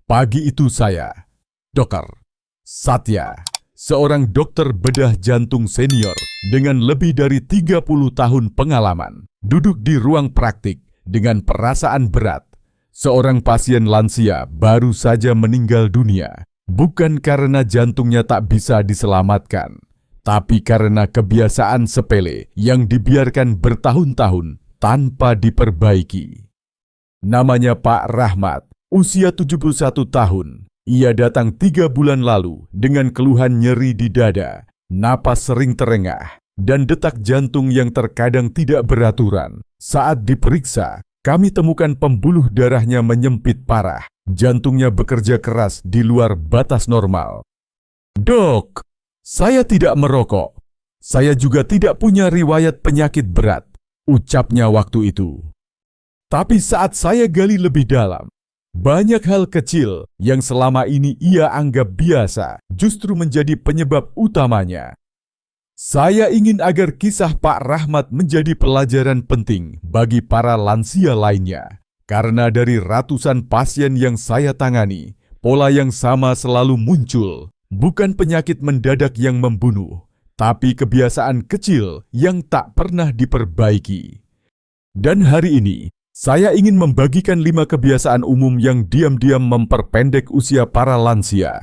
Pagi itu saya, Dr. Satya, seorang dokter bedah jantung senior dengan lebih dari 30 tahun pengalaman, duduk di ruang praktik dengan perasaan berat. Seorang pasien lansia baru saja meninggal dunia, bukan karena jantungnya tak bisa diselamatkan, tapi karena kebiasaan sepele yang dibiarkan bertahun-tahun tanpa diperbaiki. Namanya Pak Rahmat. Usia 71 tahun, ia datang 3 bulan lalu dengan keluhan nyeri di dada, napas sering terengah, dan detak jantung yang terkadang tidak beraturan. Saat diperiksa, kami temukan pembuluh darahnya menyempit parah, jantungnya bekerja keras di luar batas normal. "Dok, saya tidak merokok. Saya juga tidak punya riwayat penyakit berat," ucapnya waktu itu. Tapi saat saya gali lebih dalam, banyak hal kecil yang selama ini ia anggap biasa justru menjadi penyebab utamanya. Saya ingin agar kisah Pak Rahmat menjadi pelajaran penting bagi para lansia lainnya. Karena dari ratusan pasien yang saya tangani, pola yang sama selalu muncul. Bukan penyakit mendadak yang membunuh, tapi kebiasaan kecil yang tak pernah diperbaiki. Dan hari ini, saya ingin membagikan 5 kebiasaan umum yang diam-diam memperpendek usia para lansia.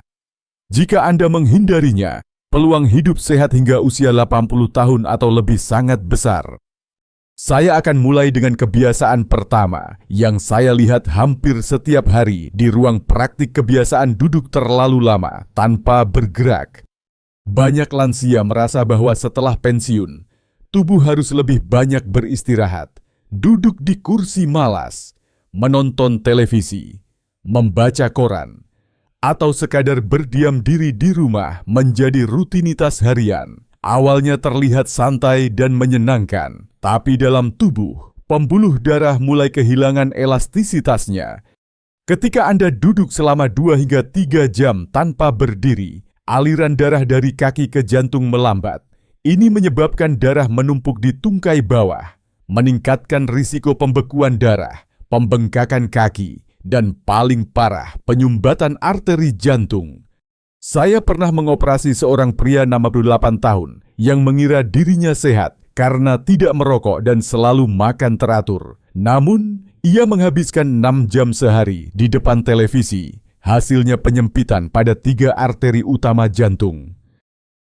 Jika Anda menghindarinya, peluang hidup sehat hingga usia 80 tahun atau lebih sangat besar. Saya akan mulai dengan kebiasaan pertama yang saya lihat hampir setiap hari di ruang praktik, kebiasaan duduk terlalu lama tanpa bergerak. Banyak lansia merasa bahwa setelah pensiun, tubuh harus lebih banyak beristirahat. Duduk di kursi malas, menonton televisi, membaca koran, atau sekadar berdiam diri di rumah menjadi rutinitas harian. Awalnya terlihat santai dan menyenangkan, tapi dalam tubuh, pembuluh darah mulai kehilangan elastisitasnya. Ketika Anda duduk selama 2 hingga 3 jam tanpa berdiri, aliran darah dari kaki ke jantung melambat. Ini menyebabkan darah menumpuk di tungkai bawah, meningkatkan risiko pembekuan darah, pembengkakan kaki, dan paling parah, penyumbatan arteri jantung. Saya pernah mengoperasi seorang pria 68 tahun yang mengira dirinya sehat karena tidak merokok dan selalu makan teratur. Namun, ia menghabiskan 6 jam sehari di depan televisi. Hasilnya penyempitan pada 3 arteri utama jantung.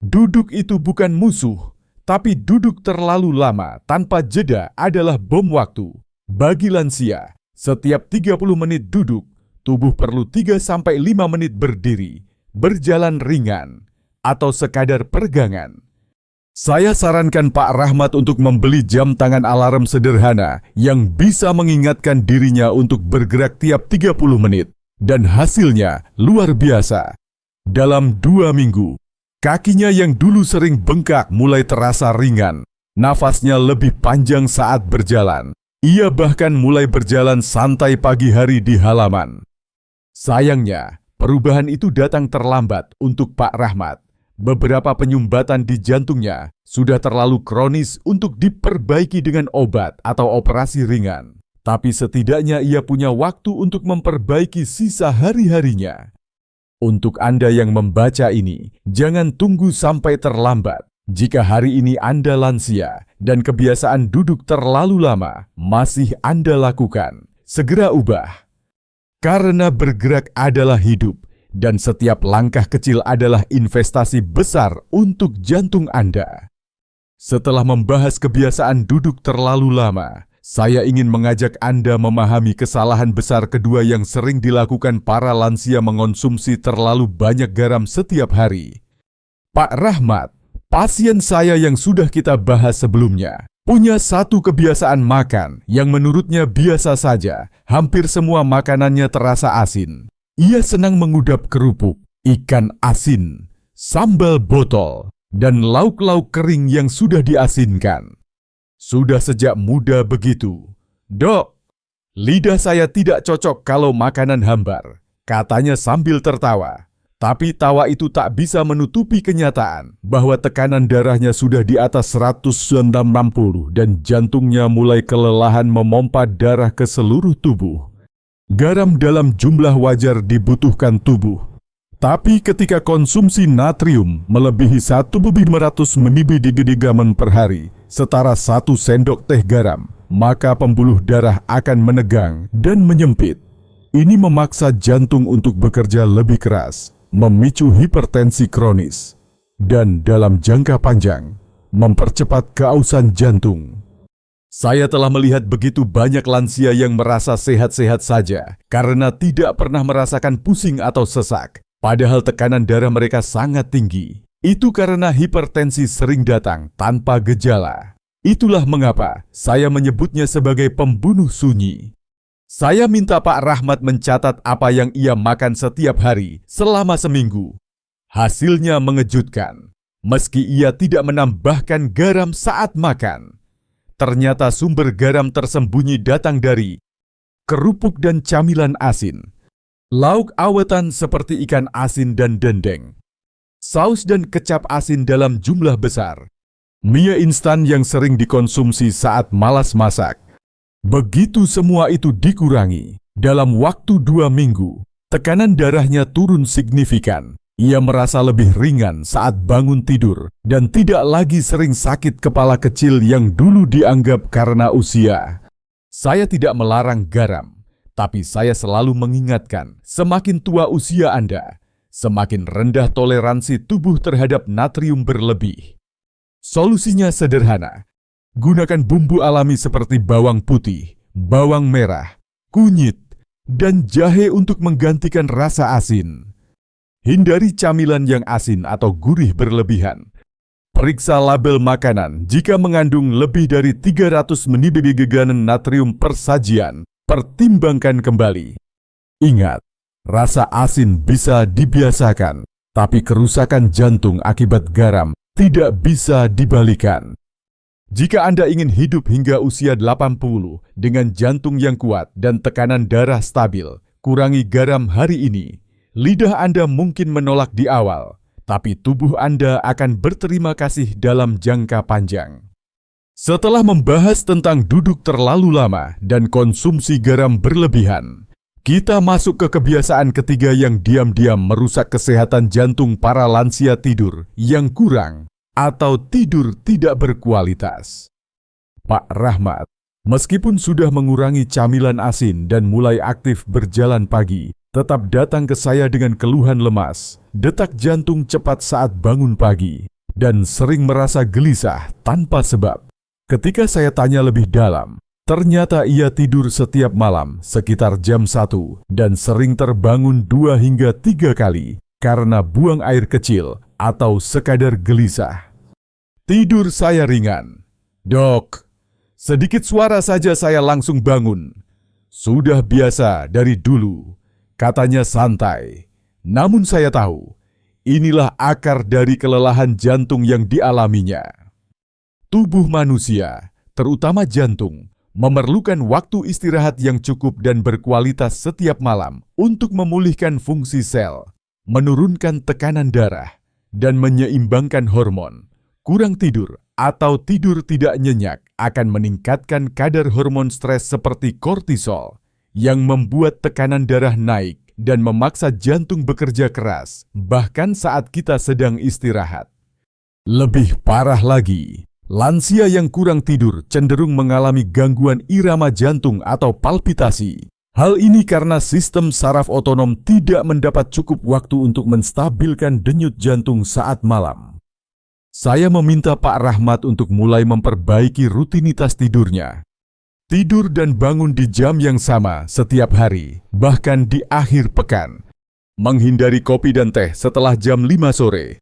Duduk itu bukan musuh, tapi duduk terlalu lama tanpa jeda adalah bom waktu. Bagi lansia, setiap 30 menit duduk, tubuh perlu 3-5 menit berdiri, berjalan ringan, atau sekadar peregangan. Saya sarankan Pak Rahmat untuk membeli jam tangan alarm sederhana yang bisa mengingatkan dirinya untuk bergerak tiap 30 menit. Dan hasilnya luar biasa. Dalam 2 minggu, kakinya yang dulu sering bengkak mulai terasa ringan. Nafasnya lebih panjang saat berjalan. Ia bahkan mulai berjalan santai pagi hari di halaman. Sayangnya, perubahan itu datang terlambat untuk Pak Rahmat. Beberapa penyumbatan di jantungnya sudah terlalu kronis untuk diperbaiki dengan obat atau operasi ringan. Tapi setidaknya ia punya waktu untuk memperbaiki sisa hari-harinya. Untuk Anda yang membaca ini, jangan tunggu sampai terlambat. Jika hari ini Anda lansia dan kebiasaan duduk terlalu lama masih Anda lakukan, segera ubah. Karena bergerak adalah hidup dan setiap langkah kecil adalah investasi besar untuk jantung Anda. Setelah membahas kebiasaan duduk terlalu lama, saya ingin mengajak Anda memahami kesalahan besar kedua yang sering dilakukan para lansia: mengonsumsi terlalu banyak garam setiap hari. Pak Rahmat, pasien saya yang sudah kita bahas sebelumnya, punya satu kebiasaan makan yang menurutnya biasa saja. Hampir semua makanannya terasa asin. Ia senang mengudap kerupuk, ikan asin, sambal botol, dan lauk-lauk kering yang sudah diasinkan. Sudah sejak muda begitu. "Dok, lidah saya tidak cocok kalau makanan hambar," katanya sambil tertawa. Tapi tawa itu tak bisa menutupi kenyataan bahwa tekanan darahnya sudah di atas 160 dan jantungnya mulai kelelahan memompa darah ke seluruh tubuh. Garam dalam jumlah wajar dibutuhkan tubuh. Tapi ketika konsumsi natrium melebihi 1.500 mg per hari, setara 1 sendok teh garam, maka pembuluh darah akan menegang dan menyempit. Ini memaksa jantung untuk bekerja lebih keras, memicu hipertensi kronis, dan dalam jangka panjang, mempercepat keausan jantung. Saya telah melihat begitu banyak lansia yang merasa sehat-sehat saja karena tidak pernah merasakan pusing atau sesak, padahal tekanan darah mereka sangat tinggi. Itu karena hipertensi sering datang tanpa gejala. Itulah mengapa saya menyebutnya sebagai pembunuh sunyi. Saya minta Pak Rahmat mencatat apa yang ia makan setiap hari selama seminggu. Hasilnya mengejutkan. Meski ia tidak menambahkan garam saat makan, ternyata sumber garam tersembunyi datang dari kerupuk dan camilan asin, lauk awetan seperti ikan asin dan dendeng, saus dan kecap asin dalam jumlah besar, mie instan yang sering dikonsumsi saat malas masak. Begitu semua itu dikurangi, dalam waktu 2 minggu, tekanan darahnya turun signifikan. Ia merasa lebih ringan saat bangun tidur dan tidak lagi sering sakit kepala kecil yang dulu dianggap karena usia. Saya tidak melarang garam, tapi saya selalu mengingatkan, semakin tua usia Anda, semakin rendah toleransi tubuh terhadap natrium berlebih. Solusinya sederhana. Gunakan bumbu alami seperti bawang putih, bawang merah, kunyit, dan jahe untuk menggantikan rasa asin. Hindari camilan yang asin atau gurih berlebihan. Periksa label makanan jika mengandung lebih dari 300 mg natrium per sajian. Pertimbangkan kembali. Ingat, rasa asin bisa dibiasakan, tapi kerusakan jantung akibat garam tidak bisa dibalikan. Jika Anda ingin hidup hingga usia 80 dengan jantung yang kuat dan tekanan darah stabil, kurangi garam hari ini. Lidah Anda mungkin menolak di awal, tapi tubuh Anda akan berterima kasih dalam jangka panjang. Setelah membahas tentang duduk terlalu lama dan konsumsi garam berlebihan, kita masuk ke kebiasaan ketiga yang diam-diam merusak kesehatan jantung para lansia: tidur yang kurang atau tidur tidak berkualitas. Pak Rahmat, meskipun sudah mengurangi camilan asin dan mulai aktif berjalan pagi, tetap datang ke saya dengan keluhan lemas, detak jantung cepat saat bangun pagi, dan sering merasa gelisah tanpa sebab. Ketika saya tanya lebih dalam, ternyata ia tidur setiap malam sekitar jam 1 dan sering terbangun 2 hingga 3 kali karena buang air kecil atau sekadar gelisah. Tidur saya ringan. Dok, sedikit suara saja saya langsung bangun. Sudah biasa dari dulu. Katanya santai, namun saya tahu, inilah akar dari kelelahan jantung yang dialaminya. Tubuh manusia, terutama jantung, memerlukan waktu istirahat yang cukup dan berkualitas setiap malam untuk memulihkan fungsi sel, menurunkan tekanan darah, dan menyeimbangkan hormon. Kurang tidur atau tidur tidak nyenyak akan meningkatkan kadar hormon stres seperti kortisol, yang membuat tekanan darah naik dan memaksa jantung bekerja keras, bahkan saat kita sedang istirahat. Lebih parah lagi, lansia yang kurang tidur cenderung mengalami gangguan irama jantung atau palpitasi. Hal ini karena sistem saraf otonom tidak mendapat cukup waktu untuk menstabilkan denyut jantung saat malam. Saya meminta Pak Rahmat untuk mulai memperbaiki rutinitas tidurnya. Tidur dan bangun di jam yang sama setiap hari, bahkan di akhir pekan. Menghindari kopi dan teh setelah jam 5 sore.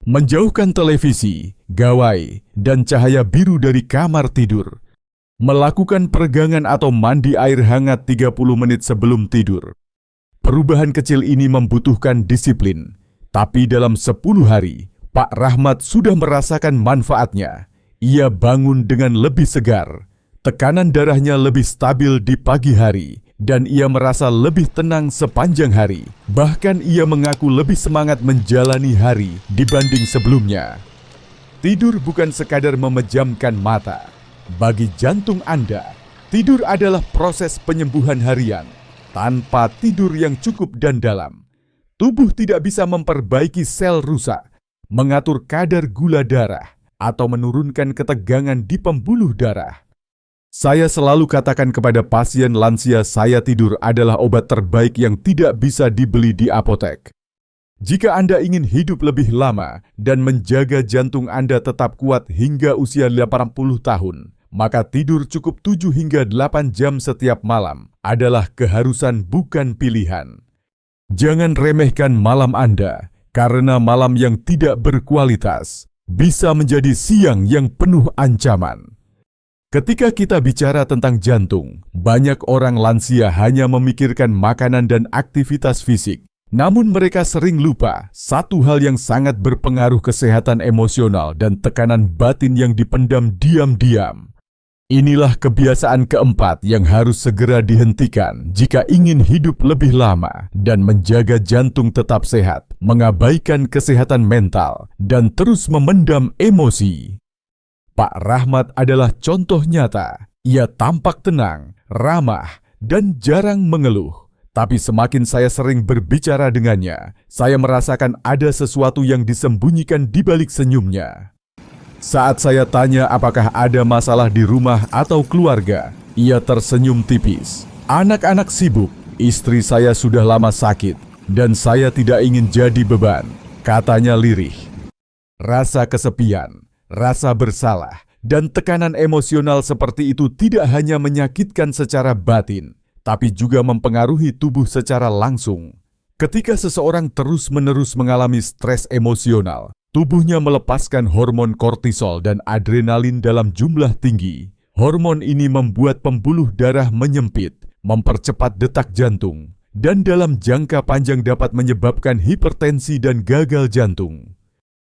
Menjauhkan televisi, gawai, dan cahaya biru dari kamar tidur. Melakukan peregangan atau mandi air hangat 30 menit sebelum tidur. Perubahan kecil ini membutuhkan disiplin, tapi dalam 10 hari, Pak Rahmat sudah merasakan manfaatnya. Ia bangun dengan lebih segar. Tekanan darahnya lebih stabil di pagi hari, dan ia merasa lebih tenang sepanjang hari. Bahkan ia mengaku lebih semangat menjalani hari dibanding sebelumnya. Tidur bukan sekadar memejamkan mata. Bagi jantung Anda, tidur adalah proses penyembuhan harian. tanpa tidur yang cukup dan dalam, tubuh tidak bisa memperbaiki sel rusak, mengatur kadar gula darah, atau menurunkan ketegangan di pembuluh darah. Saya selalu katakan kepada pasien lansia saya tidur adalah obat terbaik yang tidak bisa dibeli di apotek. Jika Anda ingin hidup lebih lama dan menjaga jantung Anda tetap kuat hingga usia 80 tahun, maka tidur cukup 7 hingga 8 jam setiap malam adalah keharusan bukan pilihan. Jangan remehkan malam Anda, karena malam yang tidak berkualitas bisa menjadi siang yang penuh ancaman. Ketika kita bicara tentang jantung, banyak orang lansia hanya memikirkan makanan dan aktivitas fisik. Namun mereka sering lupa satu hal yang sangat berpengaruh kesehatan emosional dan tekanan batin yang dipendam diam-diam. Inilah kebiasaan keempat yang harus segera dihentikan jika ingin hidup lebih lama dan menjaga jantung tetap sehat, mengabaikan kesehatan mental, dan terus memendam emosi. Pak Rahmat adalah contoh nyata. Ia tampak tenang, ramah, dan jarang mengeluh. Tapi semakin saya sering berbicara dengannya, saya merasakan ada sesuatu yang disembunyikan di balik senyumnya. Saat saya tanya apakah ada masalah di rumah atau keluarga, ia tersenyum tipis. Anak-anak sibuk, istri saya sudah lama sakit, dan saya tidak ingin jadi beban, katanya lirih. Rasa kesepian, rasa bersalah, dan tekanan emosional seperti itu tidak hanya menyakitkan secara batin, tapi juga mempengaruhi tubuh secara langsung. Ketika seseorang terus-menerus mengalami stres emosional, tubuhnya melepaskan hormon kortisol dan adrenalin dalam jumlah tinggi. Hormon ini membuat pembuluh darah menyempit, mempercepat detak jantung, dan dalam jangka panjang dapat menyebabkan hipertensi dan gagal jantung.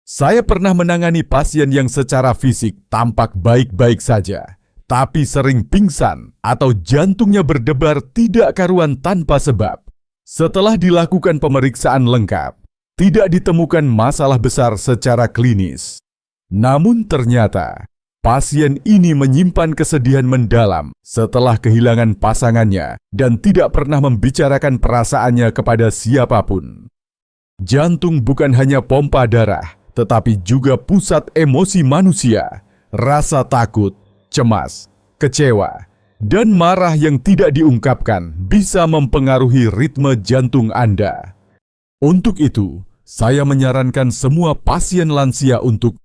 Saya pernah menangani pasien yang secara fisik tampak baik-baik saja, tapi sering pingsan atau jantungnya berdebar tidak karuan tanpa sebab. Setelah dilakukan pemeriksaan lengkap, tidak ditemukan masalah besar secara klinis. Namun ternyata, pasien ini menyimpan kesedihan mendalam setelah kehilangan pasangannya dan tidak pernah membicarakan perasaannya kepada siapapun. Jantung bukan hanya pompa darah, tetapi juga pusat emosi manusia. Rasa takut, cemas, kecewa, dan marah yang tidak diungkapkan bisa mempengaruhi ritme jantung Anda. Untuk itu, saya menyarankan semua pasien lansia untuk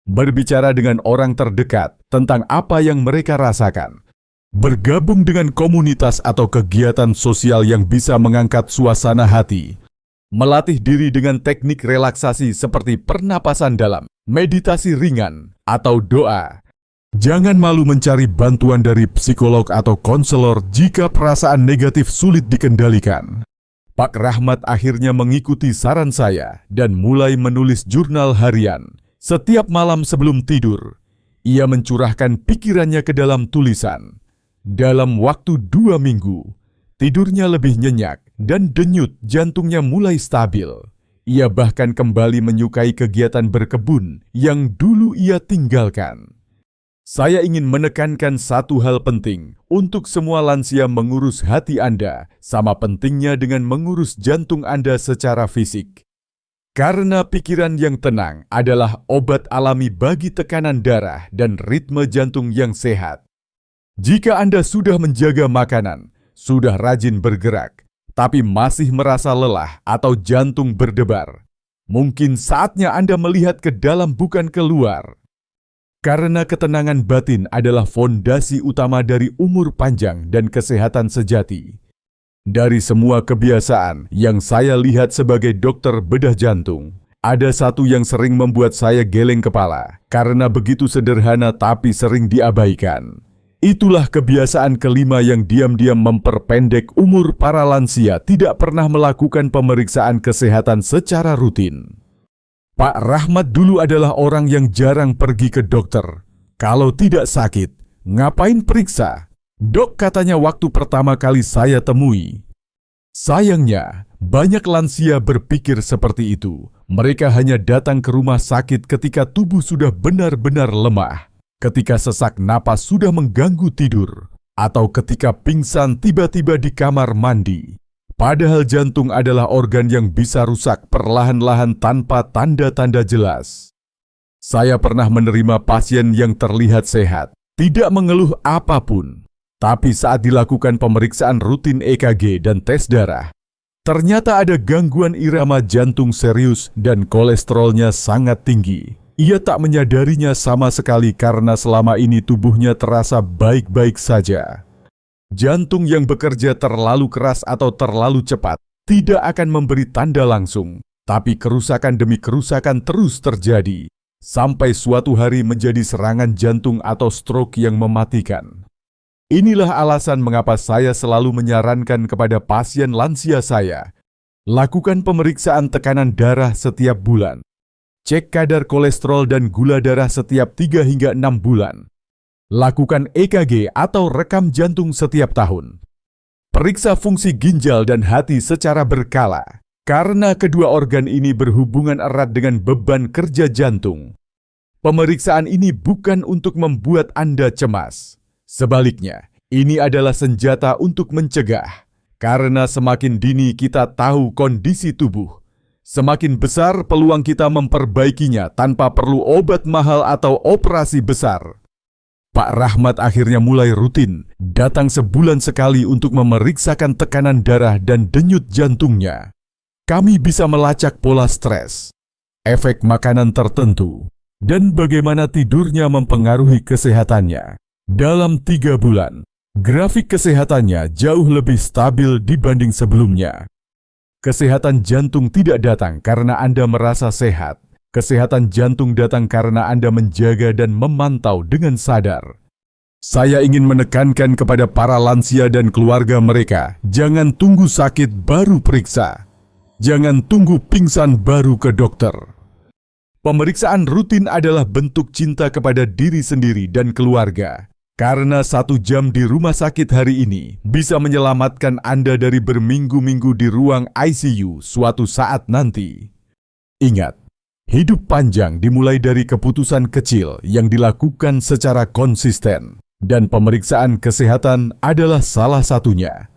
berbicara dengan orang terdekat tentang apa yang mereka rasakan, bergabung dengan komunitas atau kegiatan sosial yang bisa mengangkat suasana hati, melatih diri dengan teknik relaksasi seperti pernapasan dalam, meditasi ringan, atau doa. Jangan malu mencari bantuan dari psikolog atau konselor jika perasaan negatif sulit dikendalikan. Pak Rahmat akhirnya mengikuti saran saya dan mulai menulis jurnal harian. Setiap malam sebelum tidur, ia mencurahkan pikirannya ke dalam tulisan. Dalam waktu 2 minggu, tidurnya lebih nyenyak dan denyut jantungnya mulai stabil. Ia bahkan kembali menyukai kegiatan berkebun yang dulu ia tinggalkan. Saya ingin menekankan satu hal penting untuk semua lansia: mengurus hati Anda sama pentingnya dengan mengurus jantung Anda secara fisik. Karena pikiran yang tenang adalah obat alami bagi tekanan darah dan ritme jantung yang sehat. Jika Anda sudah menjaga makanan, sudah rajin bergerak, tapi masih merasa lelah atau jantung berdebar, mungkin saatnya Anda melihat ke dalam bukan keluar. Karena ketenangan batin adalah fondasi utama dari umur panjang dan kesehatan sejati. Dari semua kebiasaan yang saya lihat sebagai dokter bedah jantung, ada satu yang sering membuat saya geleng kepala karena begitu sederhana tapi sering diabaikan. Itulah kebiasaan kelima yang diam-diam memperpendek umur para lansia tidak pernah melakukan pemeriksaan kesehatan secara rutin. Pak Rahmat dulu adalah orang yang jarang pergi ke dokter. Kalau tidak sakit, ngapain periksa? Dok, katanya waktu pertama kali saya temui. Sayangnya, banyak lansia berpikir seperti itu. Mereka hanya datang ke rumah sakit ketika tubuh sudah benar-benar lemah, ketika sesak napas sudah mengganggu tidur, atau ketika pingsan tiba-tiba di kamar mandi. Padahal jantung adalah organ yang bisa rusak perlahan-lahan tanpa tanda-tanda jelas. Saya pernah menerima pasien yang terlihat sehat, tidak mengeluh apapun. Tapi saat dilakukan pemeriksaan rutin EKG dan tes darah, ternyata ada gangguan irama jantung serius dan kolesterolnya sangat tinggi. Ia tak menyadarinya sama sekali karena selama ini tubuhnya terasa baik-baik saja. Jantung yang bekerja terlalu keras atau terlalu cepat tidak akan memberi tanda langsung, tapi kerusakan demi kerusakan terus terjadi, sampai suatu hari menjadi serangan jantung atau stroke yang mematikan. Inilah alasan mengapa saya selalu menyarankan kepada pasien lansia saya, lakukan pemeriksaan tekanan darah setiap bulan. Cek kadar kolesterol dan gula darah setiap 3 hingga 6 bulan. Lakukan EKG atau rekam jantung setiap tahun. Periksa fungsi ginjal dan hati secara berkala, karena kedua organ ini berhubungan erat dengan beban kerja jantung. Pemeriksaan ini bukan untuk membuat Anda cemas. Sebaliknya, ini adalah senjata untuk mencegah. Karena semakin dini kita tahu kondisi tubuh, semakin besar peluang kita memperbaikinya tanpa perlu obat mahal atau operasi besar. Pak Rahmat akhirnya mulai rutin datang sebulan sekali untuk memeriksakan tekanan darah dan denyut jantungnya. Kami bisa melacak pola stres, efek makanan tertentu, dan bagaimana tidurnya mempengaruhi kesehatannya. Dalam 3 bulan, grafik kesehatannya jauh lebih stabil dibanding sebelumnya. Kesehatan jantung tidak datang karena Anda merasa sehat. Kesehatan jantung datang karena Anda menjaga dan memantau dengan sadar. Saya ingin menekankan kepada para lansia dan keluarga mereka, jangan tunggu sakit baru periksa. Jangan tunggu pingsan baru ke dokter. Pemeriksaan rutin adalah bentuk cinta kepada diri sendiri dan keluarga. Karena 1 jam di rumah sakit hari ini bisa menyelamatkan Anda dari berminggu-minggu di ruang ICU suatu saat nanti. Ingat, hidup panjang dimulai dari keputusan kecil yang dilakukan secara konsisten, dan pemeriksaan kesehatan adalah salah satunya.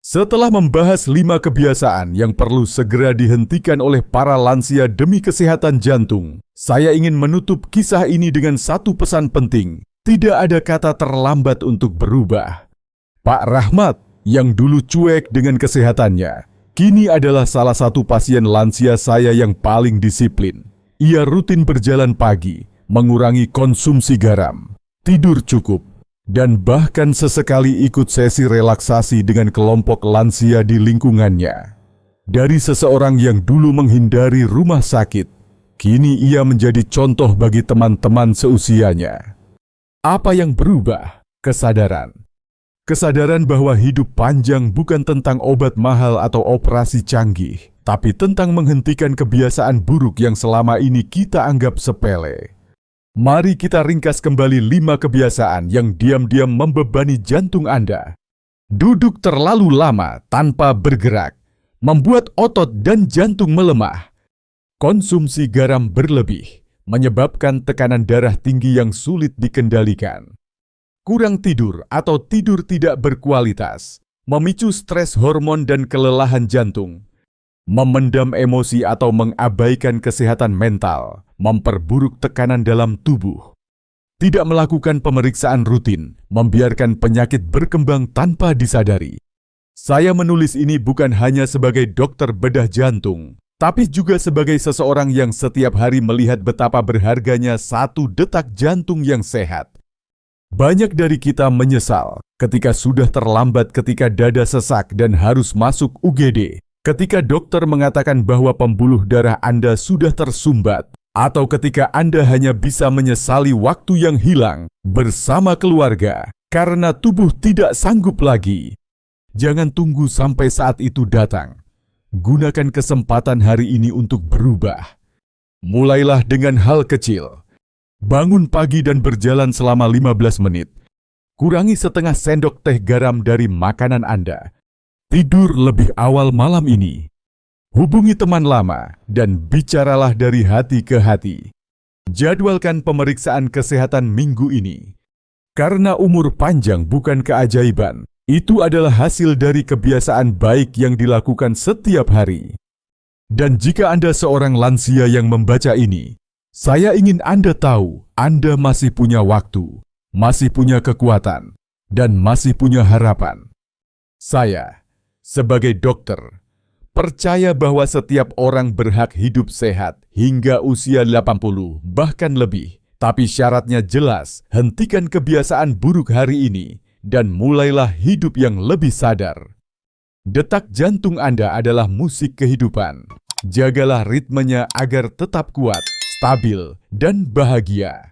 Setelah membahas 5 kebiasaan yang perlu segera dihentikan oleh para lansia demi kesehatan jantung, saya ingin menutup kisah ini dengan satu pesan penting. Tidak ada kata terlambat untuk berubah. Pak Rahmat, yang dulu cuek dengan kesehatannya, kini adalah salah satu pasien lansia saya yang paling disiplin. Ia rutin berjalan pagi, mengurangi konsumsi garam, tidur cukup, dan bahkan sesekali ikut sesi relaksasi dengan kelompok lansia di lingkungannya. Dari seseorang yang dulu menghindari rumah sakit, kini ia menjadi contoh bagi teman-teman seusianya. Apa yang berubah? Kesadaran. Kesadaran bahwa hidup panjang bukan tentang obat mahal atau operasi canggih, tapi tentang menghentikan kebiasaan buruk yang selama ini kita anggap sepele. Mari kita ringkas kembali 5 kebiasaan yang diam-diam membebani jantung Anda. Duduk terlalu lama tanpa bergerak, membuat otot dan jantung melemah. Konsumsi garam berlebih, menyebabkan tekanan darah tinggi yang sulit dikendalikan. Kurang tidur atau tidur tidak berkualitas, memicu stres hormon dan kelelahan jantung. Memendam emosi atau mengabaikan kesehatan mental, memperburuk tekanan dalam tubuh. Tidak melakukan pemeriksaan rutin, membiarkan penyakit berkembang tanpa disadari. Saya menulis ini bukan hanya sebagai dokter bedah jantung, tapi juga sebagai seseorang yang setiap hari melihat betapa berharganya 1 detak jantung yang sehat. Banyak dari kita menyesal ketika sudah terlambat, ketika dada sesak dan harus masuk UGD, ketika dokter mengatakan bahwa pembuluh darah Anda sudah tersumbat, atau ketika Anda hanya bisa menyesali waktu yang hilang bersama keluarga karena tubuh tidak sanggup lagi. Jangan tunggu sampai saat itu datang. Gunakan kesempatan hari ini untuk berubah. Mulailah dengan hal kecil. Bangun pagi dan berjalan selama 15 menit. Kurangi setengah sendok teh garam dari makanan Anda. Tidur lebih awal malam ini. Hubungi teman lama dan bicaralah dari hati ke hati. Jadwalkan pemeriksaan kesehatan minggu ini. Karena umur panjang bukan keajaiban, itu adalah hasil dari kebiasaan baik yang dilakukan setiap hari. Dan jika Anda seorang lansia yang membaca ini, saya ingin Anda tahu Anda masih punya waktu, masih punya kekuatan, dan masih punya harapan. Saya, sebagai dokter, percaya bahwa setiap orang berhak hidup sehat hingga usia 80 bahkan lebih. Tapi syaratnya jelas, hentikan kebiasaan buruk hari ini dan mulailah hidup yang lebih sadar. Detak jantung Anda adalah musik kehidupan. Jagalah ritmenya agar tetap kuat, stabil, dan bahagia.